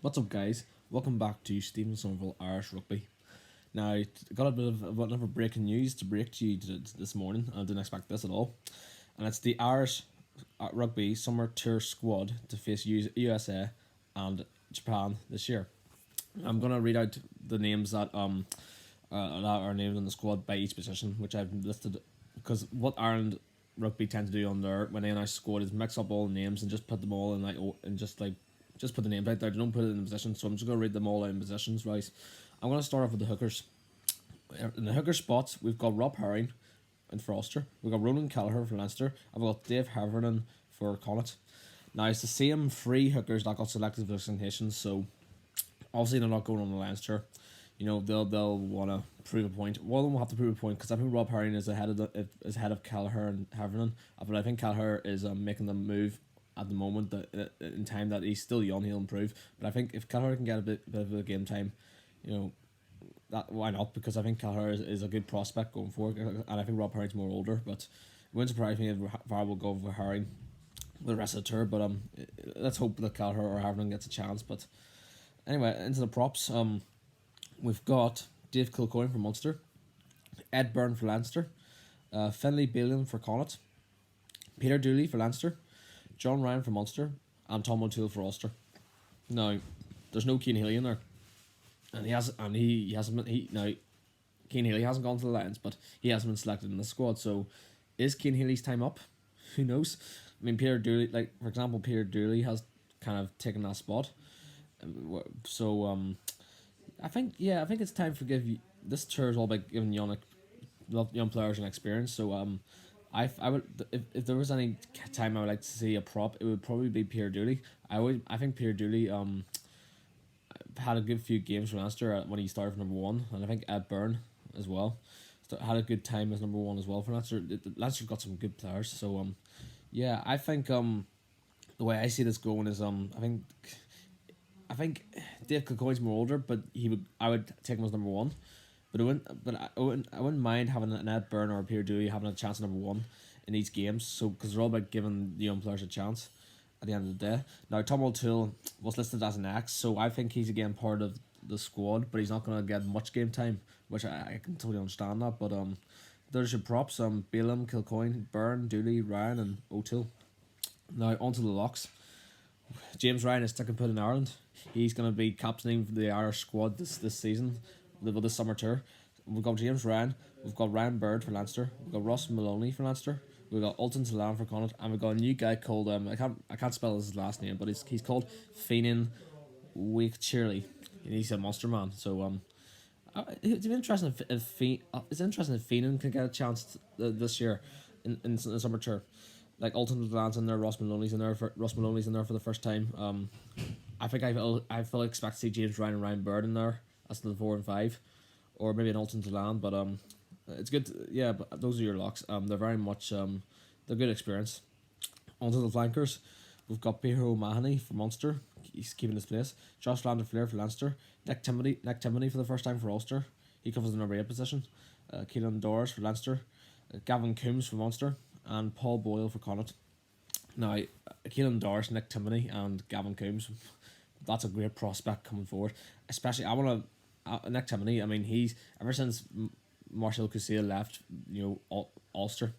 What's up, guys? Welcome back to Stephen Somerville Irish Rugby. Now, I got a bit of breaking news to break to you this morning. I didn't expect this at all. And it's the Irish Rugby Summer Tour Squad to face USA and Japan this year. I'm going to read out the names that are named in the squad by each position, which I've listed, because what Ireland Rugby tend to do on their when they announce squad is mix up all the names and just put them all in just put the names out there. They don't put it in positions, so I'm just gonna read them all out in positions. Right, I'm gonna start off with the hookers. In the hooker spots, we've got Rob Herring for Ulster. We've got Ronan Kelleher for Leinster. And we've got Dave Havernan for Connacht. Now it's the same three hookers that got selected for designations, so obviously they're not going on the Leinster. You know, they'll want to prove a point. One of them will have to prove a point, because I think Rob Herring is ahead of Kelleher and Havernan, but I think Kelleher is making the move at the moment that in time that he's still young, he'll improve. But I think if Kelleher can get a bit of a game time, you know, that why not? Because I think Kelleher is a good prospect going forward, and I think Rob Herring's more older. But it wouldn't surprise me if VAR will go for Herring the rest of the tour. But let's hope that Kelleher or Havernan gets a chance. But anyway, into the props. We've got Dave Kilcoyne for Munster, Ed Byrne for Leinster, Finlay Bealham for Connacht, Peter Dooley for Leinster, John Ryan for Munster, and Tom O'Toole for Ulster. Now, there's no Cian Healy in there, and he hasn't been now. Cian Healy hasn't gone to the Lions, but he hasn't been selected in the squad. So, is Cian Healy's time up? Who knows? I mean, Peter Dooley, for example, Peter Dooley has kind of taken that spot. I think it's time for this tour is all about giving young players an experience. So I would if there was any time I would like to see a prop, it would probably be Pierre Dooley. I think Pierre Dooley had a good few games for Leinster when he started for number one, and I think Ed Byrne as well had a good time as number one as well for Leinster. Leinster got some good players, so I think the way I see this going is I think Dave Kilcoyne's more older, but I would take him as number one. But I wouldn't mind having an Ed Byrne or a Pierre Dooley having a chance at number one in these games. So because they're all about giving the young players a chance at the end of the day. Now Tom O'Toole was listed as an X, so I think he's again part of the squad, but he's not going to get much game time, which I can totally understand that. But there's your props: Bealham, Kilcoyne, Byrne, Dooley, Ryan, and O'Toole. Now onto the locks. James Ryan is sticking put in Ireland. He's going to be captaining the Irish squad this season, this summer tour. We've got James Ryan, we've got Ryan Bird for Leinster, we've got Ross Maloney for Leinster, we've got Ultan Salam for Connacht, and we've got a new guy called I can't spell his last name, but he's called Finan Wakecheerly, and he's a monster man. So it's interesting if Finan can get a chance this year in the summer tour. Like Ultan Salam's in there, Ross Maloney's in there for the first time. I think I fully expect to see James Ryan and Ryan Bird in there as the 4 and 5, or maybe an Ultan Salam. But it's good. But those are your locks. They're very much they're good experience. Onto the flankers, we've got Peter O'Mahony for Munster. He's keeping his place. Josh Landon-Flair for Leinster. Nick Timoney for the first time for Ulster. He covers the number 8 position. Keelan Doris for Leinster. Gavin Coombs for Munster, and Paul Boyle for Connacht. Now, Keelan Doris, Nick Timoney, and Gavin Coombs, that's a great prospect coming forward. Especially, I want to Nick Timoney. I mean, he's ever since Marcel Cousset left, Ulster.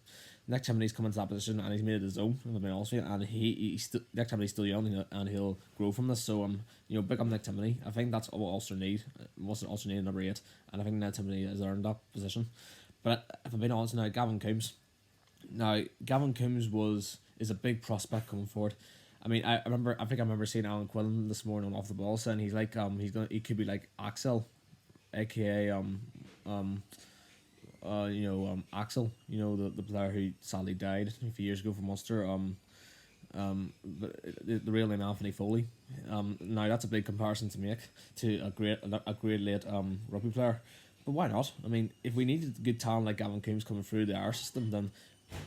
Nick Timoney's come into that position and he's made it his own. And Nick Timoney's still young and he'll grow from this. So big up Nick Timoney. I think that's what Ulster need. Ulster need number 8, and I think Nick Timoney has earned that position. But if I'm being honest now, Gavin Coombs. Now, Gavin Coombs is a big prospect coming forward. I mean, I remember seeing Alan Quillen this morning on Off the Ball saying he could be like Axel, aka Axel, the player who sadly died a few years ago for Munster. But the real name Anthony Foley. Now that's a big comparison to make to a great late rugby player. But why not? I mean, if we needed good talent like Gavin Coombs coming through the Irish system,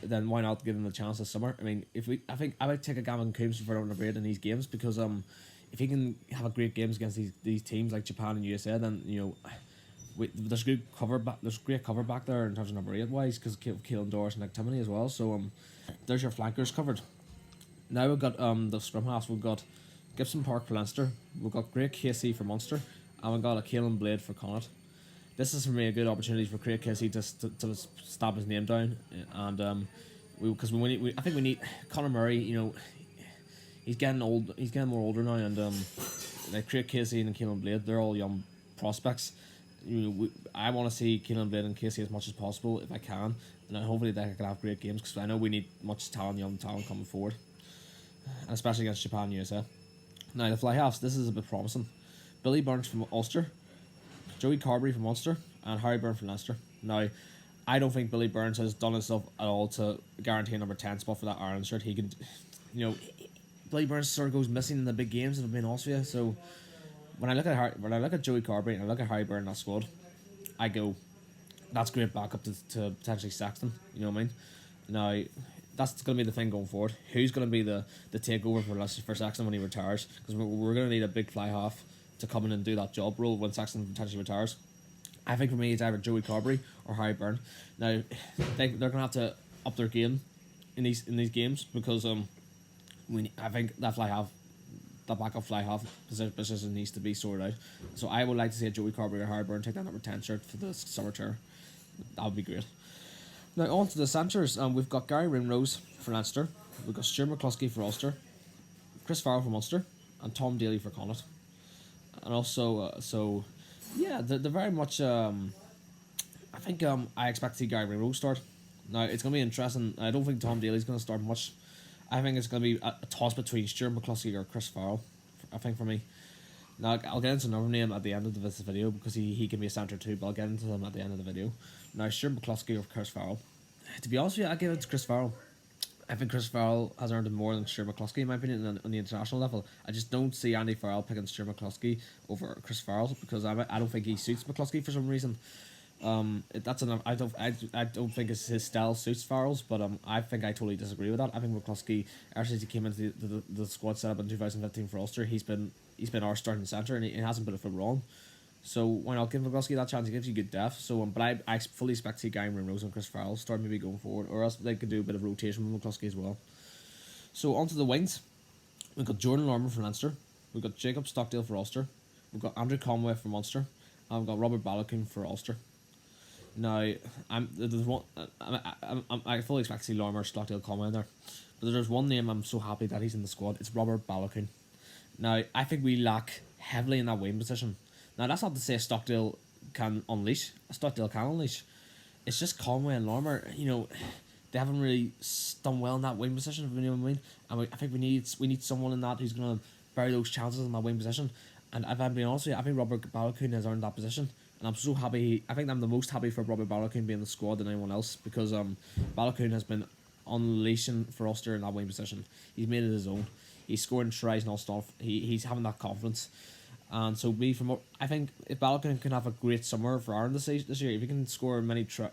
then why not give him a chance this summer? I mean, I think I would take a Gavin Coombs for number 8 in these games, because if he can have a great games against these teams like Japan and USA, then there's good cover back. There's great cover back there in terms of number 8 wise, because Keelan Doris and activity as well. So there's your flankers covered. Now we've got the scrum halves. We've got Gibson Park for Leinster. We've got Great Casey for Munster, and we've got a Caelan Blade for Connacht. This is for me a good opportunity for Craig Casey to stamp his name down, and because I think we need Conor Murray. He's getting old. He's getting more older now, and like Craig Casey and Caelan Blade, they're all young prospects. I want to see Caelan Blade and Casey as much as possible if I can, and hopefully they can have great games because I know we need much talent, young talent coming forward, and especially against Japan and USA. Now the fly halves, this is a bit promising. Billy Burns from Ulster, Joey Carberry from Munster, and Harry Byrne from Leicester. Now, I don't think Billy Burns has done himself at all to guarantee a number 10 spot for that Ireland shirt. He can, Billy Burns sort of goes missing in the big games that have been Austria. So when I look at Joey Carberry and I look at Harry Byrne in that squad, I go, that's great backup to potentially Saxton. You know what I mean? Now, that's going to be the thing going forward. Who's going to be the takeover for Saxton when he retires? Because we're going to need a big fly half to come in and do that job role when Saxton potentially retires. I think for me it's either Joey Carberry or Harry Byrne. Now they're gonna have to up their game in these games because I think that backup fly half position needs to be sorted out. So I would like to see a Joey Carberry or Harry Byrne take that number 10 shirt for the summer tour. That would be great. Now on to the centres. We've got Gary Ringrose for Leinster. We've got Stuart McCluskey for Ulster, Chris Farrell for Munster, and Tom Daly for Connacht. And also, they're very much. I think I expect to see Gary Ringrose start. Now it's going to be interesting. I don't think Tom Daly's going to start much. I think it's going to be a toss between Stuart McCluskey or Chris Farrell. I think for me. Now I'll get into another name at the end of this video because he can be a centre too, but I'll get into them at the end of the video. Now Stuart McCluskey or Chris Farrell. To be honest with you, I give it to Chris Farrell. I think Chris Farrell has earned more than Stuart McCluskey in my opinion on the international level. I just don't see Andy Farrell picking Stuart McCluskey over Chris Farrell because I don't think he suits McCluskey for some reason. I don't think his style suits Farrell's, but I think I totally disagree with that. I think McCluskey, ever since he came into the squad set up in 2015 for Ulster, he's been our starting centre and he hasn't been a foot wrong. So why not give McCluskey that chance? He gives you good depth. So but I fully expect to see Gary Ringrose and Chris Farrell start maybe going forward, or else they could do a bit of rotation with McCluskey as well. So onto the wings, we've got Jordan Lorman for Leinster, we've got Jacob Stockdale for Ulster, we've got Andrew Conway for Munster, and we've got Robert Balogun for Ulster. Now I fully expect to see Lorman, Stockdale, Conway in there, but there's one name I'm so happy that he's in the squad. It's Robert Balogun. Now I think we lack heavily in that wing position. Now, that's not to say Stockdale can unleash. Stockdale can unleash. It's just Conway and Lormer, they haven't really done well in that wing position, if you know what I mean. And I think we need someone in that who's going to bury those chances in that wing position. And if I'm being honest with you, I think Robert Balogun has earned that position. And I'm so happy. I think I'm the most happy for Robert Balogun being in the squad than anyone else because Balogun has been unleashing for Ulster in that wing position. He's made it his own. He's scoring tries and all stuff. He's having that confidence. And so I think if Balogun can have a great summer for Ireland this year, if he can score many tries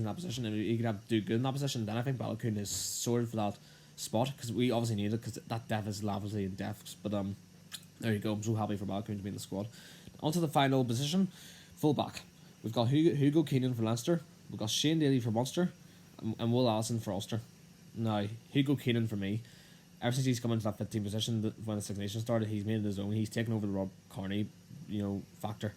in that position, and he can do good in that position, then I think Balogun is sorted for that spot because we obviously need it because that depth is lavishly in depth. But there you go. I'm so happy for Balogun to be in the squad. On to the final position, full back. We've got Hugo Keenan for Leinster. We've got Shane Daly for Munster, and Will Allison for Ulster. Now Hugo Keenan for me. Ever since he's come into that 15 position when the Six Nations started, he's made it his own. He's taken over the Rob Kearney, factor.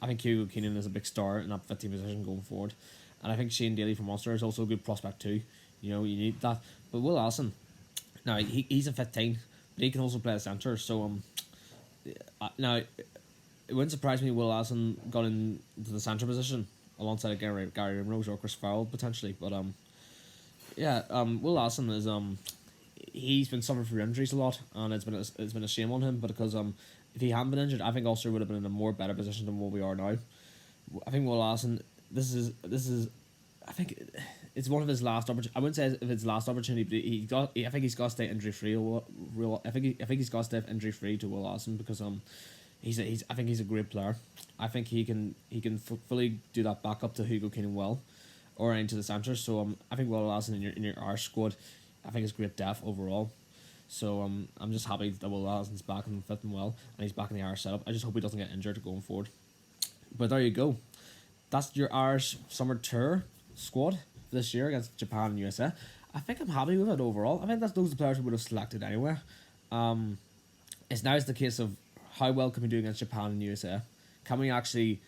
I think Hugo Keenan is a big star in that 15 position going forward, and I think Shane Daly from Munster is also a good prospect too. You need that. But Will Allison, now he's a 15, but he can also play a centre. So now it wouldn't surprise me Will Allison got into the centre position alongside Gary Ringrose or Chris Farrell potentially. But Will Allison is he's been suffering from injuries a lot, and it's been a shame on him. But because if he hadn't been injured, I think Ulster would have been in a more better position than what we are now. I think Will Allison, this is, I think it's one of his last opportunities. I wouldn't say if it's last opportunity, but I think he's got to stay injury free. I think he's got to stay injury free to Will Allison because I think he's a great player. I think he can fully do that back up to Hugo Keenan well, or into the centre. So I think Will Allison in your Irish squad, I think it's great depth overall. So I'm just happy that Will Allison's back and fitting well, and he's back in the Irish setup. I just hope he doesn't get injured going forward. But there you go. That's your Irish Summer Tour squad this year against Japan and USA. I think I'm happy with it overall. I think those are the players we would have selected anyway. It's now the case of how well can we do against Japan and USA? Can we actually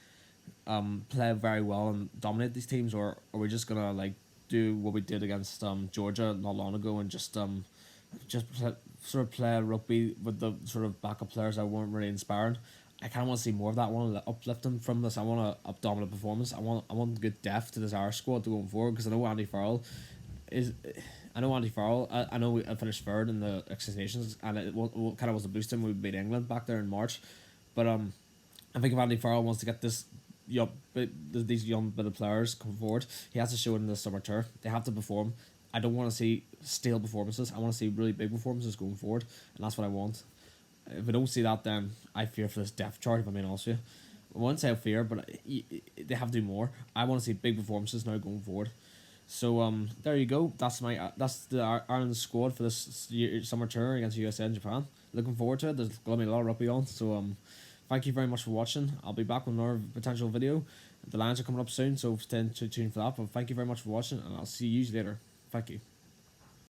play very well and dominate these teams, or are we just gonna like do what we did against Georgia not long ago and just sort of play rugby with the sort of backup players that weren't really inspiring? I kind of want to see more of that. I want to uplift them from this. I want a dominant performance. I want good depth to this Irish squad to going forward, because is. I know Andy Farrell. I know I finished third in the Six Nations, and it kind of was a boost when we beat England back there in March. But I think if Andy Farrell wants to get these young bit of players come forward, he has to show it in the summer tour. They have to perform. I don't want to see stale performances. I want to see really big performances going forward, and that's what I want. If I don't see that, then I fear for this depth chart, if I'm being honest with you. I won't say I fear, but they have to do more. I want to see big performances now going forward. So there you go. That's the Ireland squad for this summer tour against USA and Japan. Looking forward to it. There's gonna be a lot of rugby on. So thank you very much for watching. I'll be back with another potential video. The Lions are coming up soon, so stay tuned for that. But thank you very much for watching, and I'll see you later. Thank you.